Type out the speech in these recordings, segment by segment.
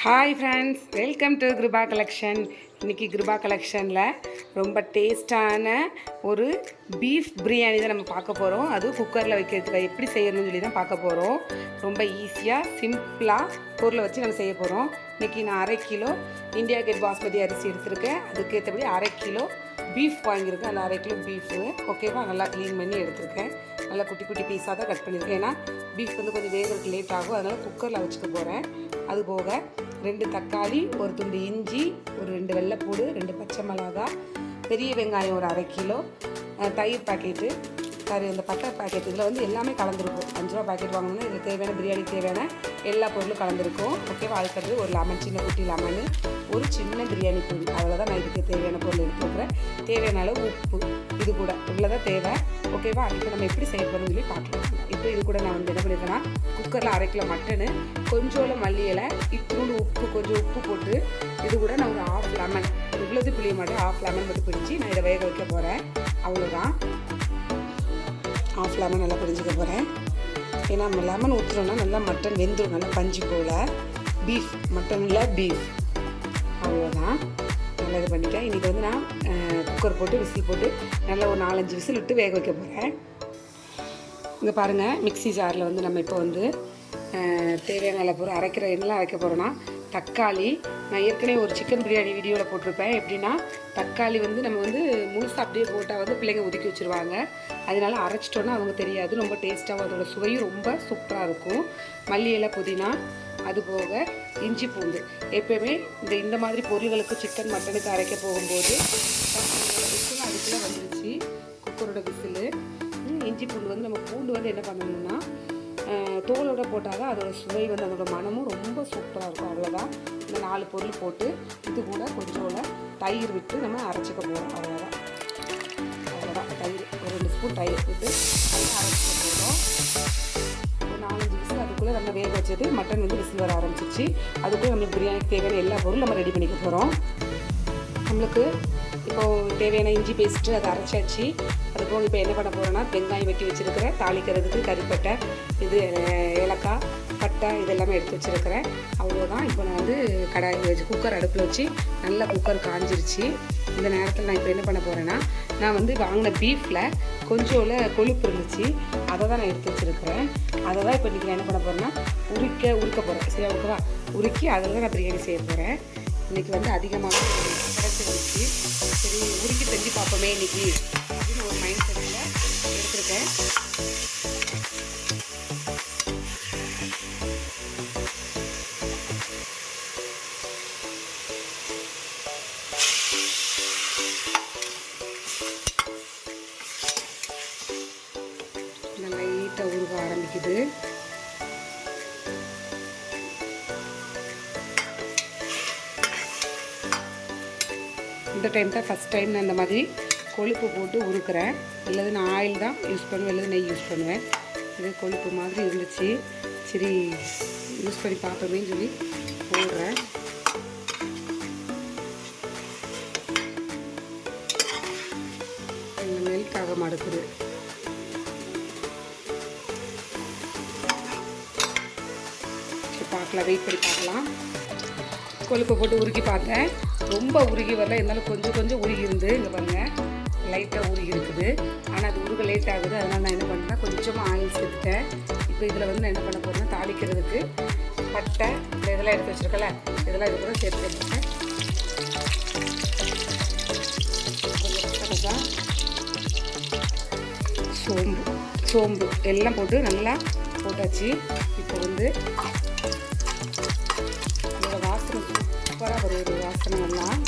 Hi friends, welcome to Kirupa collection. இன்றைக்கி கிருபா கலெக்ஷனில் ரொம்ப டேஸ்டான ஒரு பீஃப் பிரியாணி தான் நம்ம பார்க்க போகிறோம். அது குக்கரில் வைக்கிறதுக்கு எப்படி செய்யணும்னு சொல்லி தான் பார்க்க போகிறோம். ரொம்ப ஈஸியாக சிம்பிளாக பொருளை வச்சு நம்ம செய்ய போகிறோம். இன்றைக்கி நான் 1/2 கிலோ இந்தியா கேட் பாஸ்மதி அரிசி எடுத்திருக்கேன். அதுக்கேற்றபடி 1/2 கிலோ பீஃப் வாங்கியிருக்கேன். அந்த 1/2 கிலோ பீஃபு ஓகேவா, நல்லா க்ளீன் பண்ணி எடுத்திருக்கேன். நல்லா குட்டி குட்டி பீஸாக தான் கட் பண்ணியிருக்கேன். ஏன்னா பீஃப் வந்து கொஞ்சம் வேகிறதுக்கு லேட் ஆகும், அதனால் குக்கரில் வச்சுக்க போகிறேன். அது போக 2 தக்காளி, ஒரு துண்டு இஞ்சி, ஒரு 2 வெள்ளைப்பூடு, 2 பச்சை மிளகாய், பெரிய வெங்காயம் ஒரு 1/2 கிலோ, தயிர் பாக்கெட்டு, இந்த பட்டை பாக்கெட், இதில் வந்து எல்லாமே கலந்துருக்கும். 5 ரூபா பாக்கெட் வாங்கணும்னா இதில் தேவையான பிரியாணிக்கு தேவையான எல்லா பொருளும் கலந்துருக்கும். ஓகேவா, அதுக்கடுத்து ஒரு லெமன், சின்ன குட்டி லெமனு, ஒரு சின்ன பிரியாணி பொடி, அவ்வளோதான் நான் இதுக்கு தேவையான பொருள் எடுத்துக்கிறேன். தேவையான அளவு உப்பு, இது கூட இவ்வளோதான் தேவை. ஓகேவா, இப்போ நம்ம எப்படி செய்ய போகிறோம்னு சொல்லி பார்க்கலாம். இப்போ இது கூட நான் வந்து என்ன பண்ணியிருக்கேன்னா, குக்கரில் 1/2 கிலோ மட்டனு, கொஞ்சோல மல்லி இலை, இத்தூண்டு உப்பு, கொஞ்சம் உப்பு போட்டு இது கூட நான் ஒரு 1/2 லெமன், இவ்வளோது பிழிய மாட்டேன், 1/2 லெமன் மட்டும் பிடிச்சி நான் இதை வேக வைக்க போகிறேன். அவ்வளோதான், 1/2 லெமன் நல்லா பிடிச்சிக்க போகிறேன். ஏன்னா நம்ம லெமன் ஊற்றுறோன்னா நல்லா மட்டன் வெந்துடும், நல்லா பஞ்சு போல். பீஃப் மட்டனில் பீஃப், அவ்வளோதான். நல்லா இது பண்ணிட்டேன். இன்றைக்கி வந்து நான் குக்கர் போட்டு விசில் போட்டு நல்லா ஒரு 4-5 விசில் விட்டு வேக வைக்க போகிறேன். இங்கே பாருங்கள், மிக்ஸி ஜாரில் வந்து நம்ம இப்போ வந்து தேவையான அளவு பொருள் அரைக்கிற எண்ணெலாம் அரைக்க போகிறோன்னா, தக்காளி நான் ஏற்கனவே ஒரு சிக்கன் பிரியாணி வீடியோவில் போட்டிருப்பேன். எப்படின்னா தக்காளி வந்து நம்ம வந்து முழுசாக அப்படியே போட்டால் வந்து பிள்ளைங்க ஒதுக்கி வச்சுருவாங்க. அதனால அரைச்சிட்டோன்னா அவங்க தெரியாது, ரொம்ப டேஸ்ட்டாகவும் அதோட சுவையும் ரொம்ப சூப்பராக இருக்கும். மல்லி இலை, புதினா, அதுபோக இஞ்சி பூண்டு. எப்போயுமே இந்த மாதிரி பொருள்களுக்கு சிக்கன் மட்டனுக்கு அரைக்க போகும்போது விசில் அதுக்குள்ளே வந்துருச்சு, குக்கரோட விசில். இஞ்சி பூண்டு வந்து நம்ம பூண்டு வந்து என்ன பண்ணணும்னா தோலோடு போட்டால் தான் அதோடய சுவை வந்து அதோட மனமும் ரொம்ப சூப்பராக இருக்கும். அவ்வளோதான். இந்த 4 பொருள் போட்டு இது கூட கொஞ்சோட தயிர் விட்டு நம்ம அரைச்சிக்க போகிறோம். அவ்வளோதான். தயிர் ஒரு 2 ஸ்பூன் தயிர் விட்டு நல்லா அரைச்சிக்க போகிறோம். ஒரு 4-5 விசில் அதுக்குள்ளே நம்ம வேக வச்சது மட்டன் வந்து விசில் வர ஆரம்பிச்சிச்சு. அதுக்குள்ளே நம்மளுக்கு பிரியாணிக்கு தேவையான எல்லா பொருளும் நம்ம ரெடி பண்ணிக்க போகிறோம். நம்மளுக்கு இப்போது தேவையான இஞ்சி பேஸ்ட்டு அதை அரைச்சாச்சு. அதுபோக இப்போ என்ன பண்ண போகிறோன்னா, வெங்காயம் வெட்டி வச்சுருக்கிறேன், தாளிக்கிறதுக்கு கறிப்பட்டை, இது ஏலக்காய், பட்டை, இதெல்லாமே எடுத்து வச்சுருக்கிறேன். அவ்வளோதான். இப்போ நான் வந்து கடாய் வச்சு குக்கர் அடுப்பில் வச்சு நல்லா குக்கர் காஞ்சிருச்சு. இந்த நேரத்தில் நான் இப்போ என்ன பண்ண போகிறேன்னா, நான் வந்து வாங்கின பீஃபில் கொஞ்சோல கொழுப்பு இருந்துச்சு, அதை தான் நான் எடுத்து வச்சுருக்கிறேன். அதை தான் இப்போ இன்றைக்கி நான் என்ன பண்ண போகிறேன்னா உரிக்க போகிறேன். சரியா, ஓகேவா, உருக்கி அதில் தான் நான் பிரியாணி செய்ய போகிறேன். இன்றைக்கி வந்து அதிகமாக கிடச்சிருந்துச்சு. சரி, உருக்கி செஞ்சு பார்ப்போமே இன்றைக்கி அப்படின்னு ஒரு மைண்ட் செட்டில் எடுத்துருக்கேன். லைட்டாக உருக ஆரம்பிக்குது. இந்த டைம் தான் ஃபஸ்ட் டைம் நான் இந்த மாதிரி கொழுப்பு போட்டு உருக்குறேன். இல்லது நான் ஆயில் தான் யூஸ் பண்ணுவேன், இல்லது நெய் யூஸ் பண்ணுவேன். இது கொழுப்பு மாதிரி இருந்துச்சு, சரி யூஸ் பண்ணி பார்ப்போமேன்னு சொல்லி போடுறேன். மெல்ட் ஆக மாட்டேங்குது. சரி பார்க்கலாம், வெயிட் பண்ணி பார்க்கலாம். கொழுப்பை போட்டு உருக்கி பார்த்தேன், ரொம்ப உருகி வரல, இருந்தாலும் கொஞ்சம் உருகி இருந்து. இங்கே பாருங்கள், லைட்டாக உருகி இருக்குது. ஆனால் அது உருக லேட் ஆகுது. அதனால் நான் என்ன பண்ணுறேன், கொஞ்சமாக ஆயில் சேர்த்துட்டேன். இப்போ இதில் வந்து நான் என்ன பண்ண போகிறேன்னா, தாளிக்கிறதுக்கு பட்டை, இதெல்லாம் எடுத்து வச்சுருக்கல, இதெல்லாம் இது கூட சேர்த்து வச்சுருக்கேன். கொஞ்சம் பட்டை, சோம்பு எல்லாம் போட்டு நல்லா போட்டாச்சு. இப்போ வந்து சூப்பராக ஒரு வாசனை எல்லாம்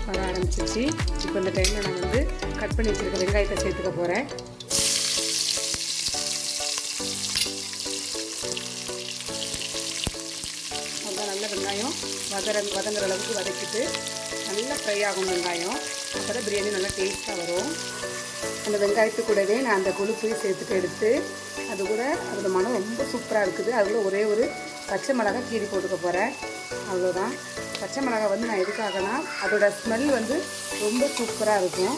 வர ஆரம்பிச்சிச்சு. இப்போ இந்த டைமில் நான் வந்து கட் பண்ணி வச்சுருக்க வெங்காயத்தை சேர்த்துக்க போகிறேன். அதுதான் நல்ல வெங்காயம் வதங்குற அளவுக்கு வதக்கிட்டு நல்லா ஃப்ரை ஆகும் வெங்காயம். அப்போ தான் பிரியாணி நல்லா டேஸ்ட்டாக வரும். அந்த வெங்காயத்து கூடவே நான் அந்த கொழுப்பையும் சேர்த்துட்டு எடுத்து அது கூட அதோட மனம் ரொம்ப சூப்பராக இருக்குது. அதில் ஒரே ஒரு பச்சை மிளகாய் கீரி போட்டுக்க போகிறேன். அவ்வளோதான். பச்சை மிளகாய் வந்து நான் எதுக்காகனா அதோட ஸ்மெல் வந்து ரொம்ப சூப்பராக இருக்கும்,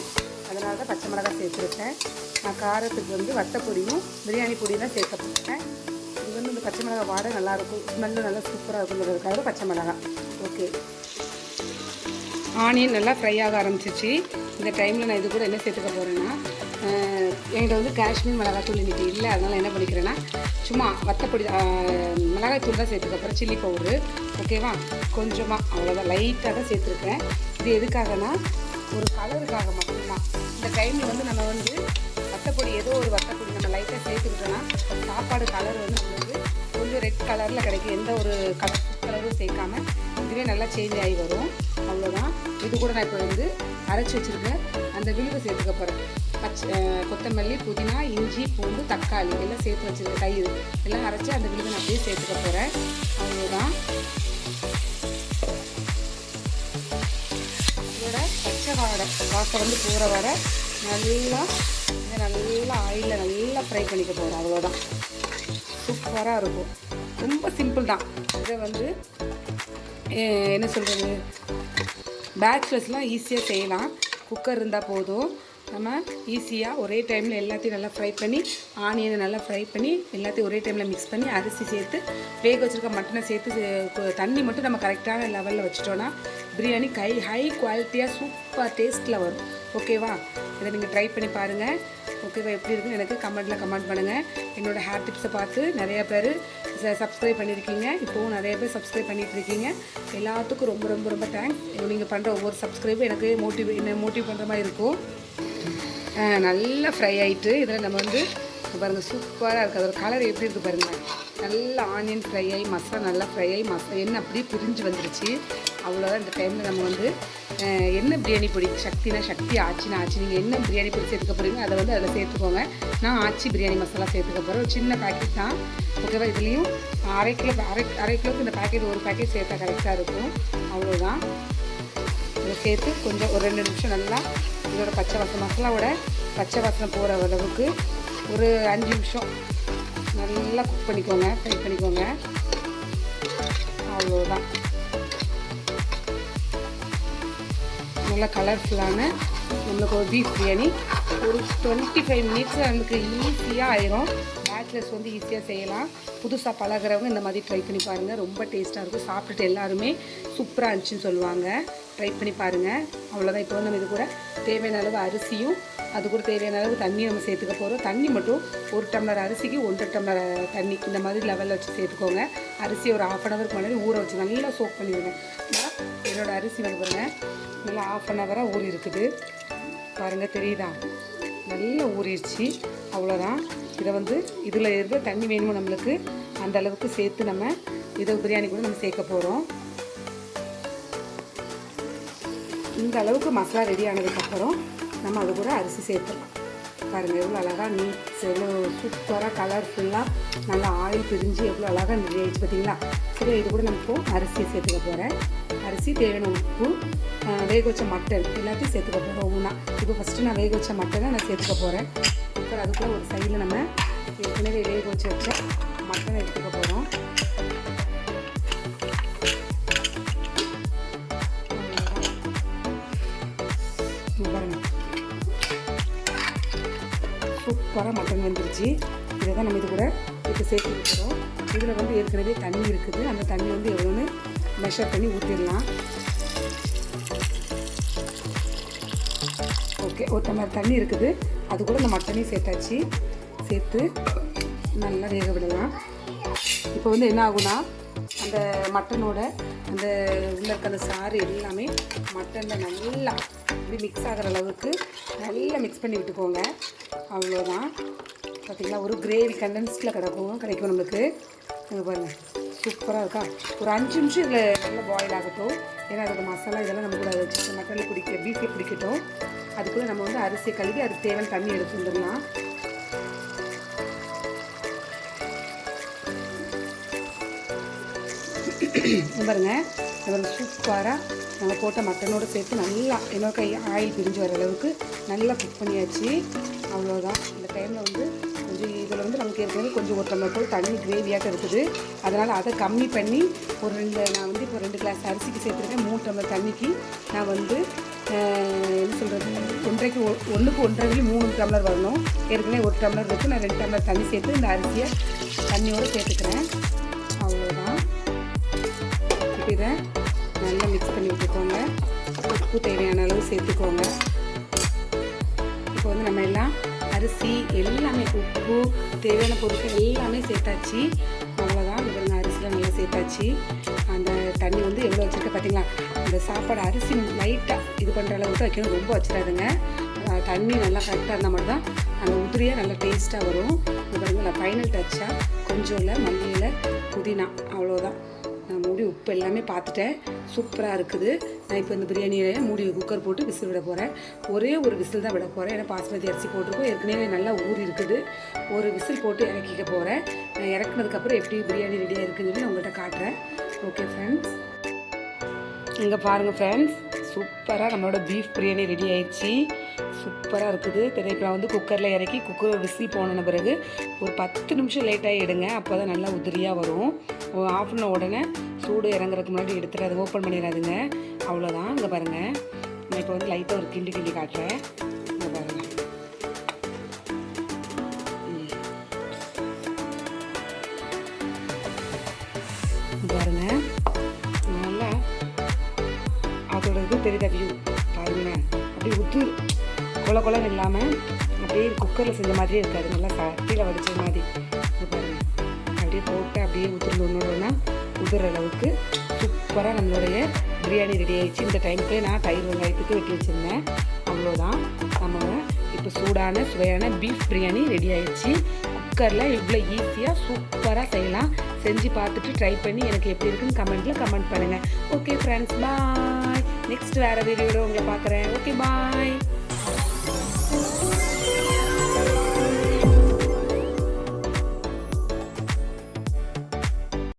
அதனால தான் பச்சை மிளகாய் சேர்த்துருக்கேன். நான் காரத்துக்கு வந்து வத்தப்பொடியும் பிரியாணி பொடியும் தான் சேர்க்க போகிறேன். இது வந்து இந்த பச்சை மிளகாய் வாடை நல்லாயிருக்கும், ஸ்மெல்லும் நல்லா சூப்பராக இருக்குங்கிறதுக்காக பச்சை மிளகாய். ஓகே, ஆனியன் நல்லா ஃப்ரை ஆக ஆரம்பிச்சிச்சு. இந்த டைமில் நான் இது கூட என்ன சேர்த்துக்க போகிறேன்னா, என்கிட்ட வந்து காஷ்மீர் மிளகாத்தூள் இன்றைக்கி இல்லை, அதனால் என்ன பண்ணிக்கிறேன்னா சும்மா வத்தப்பொடி மிளகாய்த்தூள் தான் சேர்த்துக்க போகிறேன், சில்லி பவுட்ரு. ஓகேவா, கொஞ்சமாக அவ்வளோதான், லைட்டாக தான் சேர்த்துருக்கேன். இது எதுக்காகனா ஒரு கலருக்காக மட்டும்தான். இந்த டைமில் வந்து நம்ம வந்து வத்தப்பொடி ஏதோ ஒரு வத்தப்பொடி நம்ம லைட்டாக சேர்த்துக்கிட்டோன்னா சாப்பாடு கலர் வந்து நம்மளுக்கு கொஞ்சம் ரெட் கலரில் கிடைக்கும். எந்த ஒரு கலரும் சேர்க்காம இதுவே நல்லா சேஞ்ச் ஆகி வரும். அவ்வளோதான். இது கூட நான் இப்போ வந்து அரைச்சி வச்சுருக்கேன் அந்த விழுதை சேர்த்துக்க போகிறேன். கொத்தமல்லி, புதினா, இஞ்சி, பூண்டு, தக்காளி எல்லாம் சேர்த்து வச்சுருக்கேன். தயிர் எல்லாம் அரைச்சி அந்த விழுதை நான் அப்படியே சேர்த்துக்க போகிறேன். அவ்வளோதான். இதோட பச்சை வாசம் வந்து போகிற வர நல்லா ஆயிலில் நல்லா ஃப்ரை பண்ணிக்க போகிறோம். அவ்வளோதான், சூப்பராக இருக்கும். ரொம்ப சிம்பிள் தான். இதை வந்து என்ன சொல்கிறது, பேச்சுலர்ஸ்லாம் ஈஸியாக செய்யலாம். குக்கர் இருந்தால் போதும், நம்ம ஈஸியாக ஒரே டைமில் எல்லாத்தையும் நல்லா ஃப்ரை பண்ணி, ஆனியனை நல்லா ஃப்ரை பண்ணி எல்லாத்தையும் ஒரே டைமில் மிக்ஸ் பண்ணி அரிசி சேர்த்து வேக வச்சுருக்க மட்டனை சேர்த்து தண்ணி மட்டும் நம்ம கரெக்டான லெவலில் வச்சுட்டோன்னா பிரியாணி ஹை குவாலிட்டியாக சூப்பர் டேஸ்ட்டில் வரும். ஓகேவா, இதை நீங்கள் ட்ரை பண்ணி பாருங்கள். ஓகேவா, எப்படி இருக்குன்னு எனக்கு கமெண்ட் பண்ணுங்கள். என்னோடய ஹேர் டிப்ஸை பார்த்து நிறையா பேர் சப்ஸ்கிரைப் பண்ணியிருக்கீங்க. இப்போவும் நிறைய பேர் சப்ஸ்கிரைப் பண்ணிகிட்ருக்கீங்க. எல்லாத்துக்கும் ரொம்ப ரொம்ப ரொம்ப தேங்க்ஸ். நீங்கள் பண்ணுற ஒவ்வொரு சப்ஸ்கிரைபும் எனக்கு மோட்டிவ் பண்ணுற மாதிரி இருக்கும். நல்லா ஃப்ரை ஆகிட்டு இதில் நம்ம வந்து பாருங்கள் சூப்பராக இருக்குது. அதோட கலர் எப்படி இருக்குது பாருங்கள். நல்லா ஆனியன் ஃப்ரை ஆகி மசாலா நல்லா ஃப்ரை ஆகி எண்ணெய் அப்படியே பிரிஞ்சு வந்துருச்சு. அவ்வளோதான். இந்த டைமில் நம்ம வந்து என்ன பிரியாணி பொடி, சக்தினா சக்தி, ஆச்சினா ஆச்சி, நீங்கள் என்ன பிரியாணி பொடி சேர்த்துக்க போகிறீங்க அதை வந்து அதில் சேர்த்துக்கோங்க. நான் ஆச்சி பிரியாணி மசாலா சேர்த்துக்க போகிறேன். ஒரு சின்ன பேக்கெட் தான். ஓகேவா, இதுலேயும் அரை கிலோவுக்கு இந்த பேக்கெட் ஒரு பேக்கெட் சேர்த்தா கரெக்டாக இருக்கும். அவ்வளோதான். இதை சேர்த்து கொஞ்சம் ஒரு 2 நிமிஷம் நல்லா இதோட மசாலாவோட பச்சை வாசனை போகிற அளவுக்கு ஒரு 5 நிமிஷம் நல்லா குக் பண்ணிக்கோங்க, ஃப்ரை பண்ணிக்கோங்க. அவ்வளோதான். நல்லா கலர்ஃபுல்லான நம்மளுக்கு ஒரு பீஃப் பிரியாணி ஒரு 25 மினிட்ஸில் நம்மளுக்கு ஈஸியாக ஆயிரும். பேச்சுலர்ஸ் வந்து ஈஸியாக செய்யலாம். புதுசாக பழகிறவங்க இந்த மாதிரி ட்ரை பண்ணி பாருங்கள். ரொம்ப டேஸ்ட்டாக இருக்கும். சாப்பிட்டுட்டு எல்லாருமே சூப்பராக இருந்துச்சுன்னு சொல்லுவாங்க. ட்ரை பண்ணி பாருங்கள். அவ்வளோதான். இப்போ வந்து நம்ம இது கூட தேவையான அளவு அரிசியும் அது கூட தேவையான அளவு தண்ணியும் நம்ம சேர்த்துக்க போகிறோம். தண்ணி மட்டும் 1 டம்ளர் அரிசிக்கு 1.5 டம்ளர் தண்ணி இந்த மாதிரி லெவலில் வச்சு சேர்த்துக்கோங்க. அரிசி ஒரு 1/2 ஹவருக்கு முன்னாடி ஊற வச்சு நல்லா சோக் பண்ணிடுங்க. என்னோடய அரிசி வந்து பாருங்கள் நல்லா 1/2 ஹவராக ஊறி இருக்குது பாருங்கள், தெரியுதா? நல்லா ஊறிடுச்சு. அவ்வளோதான். இதை வந்து இதில் இருக்க தண்ணி வேணுமோ நம்மளுக்கு அந்த அளவுக்கு சேர்த்து நம்ம இதை பிரியாணி கூட நம்ம சேர்க்க போகிறோம். இந்த அளவுக்கு மசாலா ரெடி ஆனதுக்கப்புறம் நம்ம அது கூட அரிசி சேர்த்துலாம். பாருங்கள் எவ்வளோ அழகாக நீட்ஸ், எவ்வளோ சூப்பராக கலர்ஃபுல்லாக நல்லா ஆயில் பிரிஞ்சு எவ்வளோ அழகாக ரெடி ஆகிடுச்சு பார்த்தீங்களா? சரி, இது கூட நம்ம இப்போது அரிசியை சேர்த்துக்க போகிறேன். அரிசி, தேவையான உப்பு, வேக வச்ச மட்டன் எல்லாத்தையும் சேர்த்துக்க போகிறோம் ஒவ்வொன்றா. இப்போ ஃபஸ்ட்டு நான் வேக வச்ச மட்டனை நான் சேர்த்துக்க போகிறேன். குக்கர் அதுக்குள்ளே ஒரு சைடில் நம்ம ஏற்கனவே வேக வச்ச மட்டனை எடுத்துக்க போகிறோம். சூப்பராக மட்டன் வந்துருச்சு. இதை தான் நம்ம இது கூட இப்போ சேர்த்து வைக்கிறோம். இதில் வந்து ஏற்கனவே தண்ணி இருக்குது. அந்த தண்ணி வந்து எவ்வளோன்னு மெஷர் பண்ணி ஊற்றிடலாம். ஓகே, 1 டம்ளர் தண்ணி இருக்குது. அது கூட இந்த மட்டனையும் சேர்த்தாச்சு. சேர்த்து நல்லா வேக விடலாம். இப்போ வந்து என்ன ஆகுனா அந்த மட்டனோட அந்த உள்ள இருக்க அந்த சாறு எல்லாமே மட்டனில் நல்லா இப்படி மிக்ஸ் ஆகிற அளவுக்கு நல்லா மிக்ஸ் பண்ணி விட்டுக்கோங்க. அவ்வளோதான். பார்த்திங்களா, ஒரு கிரேவி கண்டென்ஸ்டில் கிடைக்கும் நம்மளுக்கு. பாருங்கள் சூப்பராக இருக்கா. ஒரு 5 நிமிஷம் இதில் நல்லா பாயில் ஆகட்டும். ஏன்னா அதோட மசாலா இதெல்லாம் நம்ம கூட வச்சு மட்டனில் பீஃபில் பிடிக்கட்டும். அதுக்குள்ளே நம்ம வந்து அரிசியை கழுவி அதுக்கு தேவையான தண்ணி எடுத்து வந்துடலாம். பாருங்கள் இவ்வளோ சூப்பராக நம்ம போட்ட மட்டனோடு சேர்த்து நல்லா என்னோட ஆயில் பிரிஞ்சு வர அளவுக்கு நல்லா குக் பண்ணியாச்சு. அவ்வளோதான். இந்த டைமில் வந்து கொஞ்சம் இதில் வந்து நமக்கு ஏற்கனவே கொஞ்சம் 1 டம்ளர் போல் தண்ணி கிரேவியாக இருக்குது. அதனால் அதை கம்மி பண்ணி நான் வந்து இப்போ 2 கிளாஸ் அரிசிக்கு சேர்த்துருக்கேன். 3 டம்ளர் தண்ணிக்கு நான் வந்து என்ன சொல்கிறது 1க்கு 1.5 3 டம்ளர் வரணும். ஏற்கனவே 1 டம்ளர் இருக்குது. நான் 2 டம்ளர் தண்ணி சேர்த்து இந்த அரிசியை தண்ணியோடு சேர்த்துக்கிறேன். அவ்வளோதான். இப்போ இதை நல்லா மிக்ஸ் பண்ணி விட்டுக்கோங்க. உப்பு தேவையான அளவு சேர்த்துக்கோங்க. இப்போ வந்து நம்ம எல்லாம் அரிசி எல்லாமே உப்பு தேவையான பொருட்கள் எல்லாமே சேர்த்தாச்சு. அவ்வளோதான். இதில் அரிசியில் நல்லா சேர்த்தாச்சு. அந்த தண்ணி வந்து எவ்வளோ வச்சுருக்க பார்த்தீங்களா? அந்த சாப்பாடு அரிசி லைட்டாக இது பண்ணுற அளவுக்கு வைக்கணும், ரொம்ப வச்சிடாதுங்க. தண்ணி நல்லா கரெக்டாக இருந்தால் மட்டும்தான் அந்த உதிரியாக நல்லா டேஸ்ட்டாக வரும். இது பாருங்கள், ஃபைனல் டச்சாக கொஞ்சம் இல்லை மல்லியில் புதினா, அவ்வளோதான். நான் மூடி உப்பு எல்லாமே பார்த்துட்டேன். சூப்பராக இருக்குது. நான் இப்போ இந்த பிரியாணியை மூடி குக்கர் போட்டு விசில் விட போகிறேன். ஒரே ஒரு விசில் தான் விட போகிறேன். ஏன்னா பாஸ்மதி அரிசி போட்டிருக்கோம், ஏற்கனவே நல்லா ஊறி இருக்குது. ஒரு விசில் போட்டு இறக்கிக்க போகிறேன். நான் இறக்குனதுக்கப்புறம் எப்படி பிரியாணி ரெடியாக இருக்குதுன்னு நான் உங்கள்கிட்ட காட்டுறேன். ஓகே ஃப்ரெண்ட்ஸ், இங்கே பாருங்கள் ஃப்ரெண்ட்ஸ், சூப்பராக நம்மளோட பீஃப் பிரியாணி ரெடி ஆயிடுச்சு. சூப்பராக இருக்குது. இப்போ வந்து குக்கரில் இறக்கி குக்கர் விசில் போன பிறகு ஒரு 10 நிமிஷம் லேட்டாக எடுங்க. அப்போ தான் நல்லா உதிரியாக வரும். ஆஃப் பண்ண உடனே சூடு இறங்குறதுக்கு முன்னாடி எடுத்துகிட்டு அதை ஓப்பன் பண்ணிடாதுங்க. அவ்வளோதான். இங்கே பாருங்கள், நான் இப்போ வந்து லைட்டாக ஒரு கிண்டி காட்டுறேன். இங்கே பாருங்கள், பாருங்கள் நல்லா அதோட இது தெரியுதா வியூ பாருங்களேன். அப்படியே உதிர் கொலன்னு இல்லாமல் அப்படியே குக்கரில் செஞ்ச மாதிரியே இருக்காது. நல்லா சட்டியில் வடிச்ச மாதிரி. பாருங்கள், அப்படியே போட்டு அப்படியே உதிர்ந்துன்னா உதிர அளவுக்கு சூப்பராக நம்மளுடைய பிரியாணி ரெடி ஆகிடுச்சு. இந்த டைமுக்கு நான் தயிர் வெங்காயத்துக்கு வெட்டி வச்சுருந்தேன். அவ்வளோதான். நம்ம இப்போ சூடான சுவையான பீஃப் பிரியாணி ரெடி ஆகிடுச்சு. குக்கரில் இவ்வளோ ஈஸியாக சூப்பராக செய்யலாம். செஞ்சு பார்த்துட்டு ட்ரை பண்ணி எனக்கு எப்படி இருக்குன்னு கமெண்ட் பண்ணுங்கள். ஓகே ஃப்ரெண்ட்ஸ், பாய். நெக்ஸ்ட் வேறு வீடியோட உங்களை பார்க்குறேன். ஓகே, பாய்.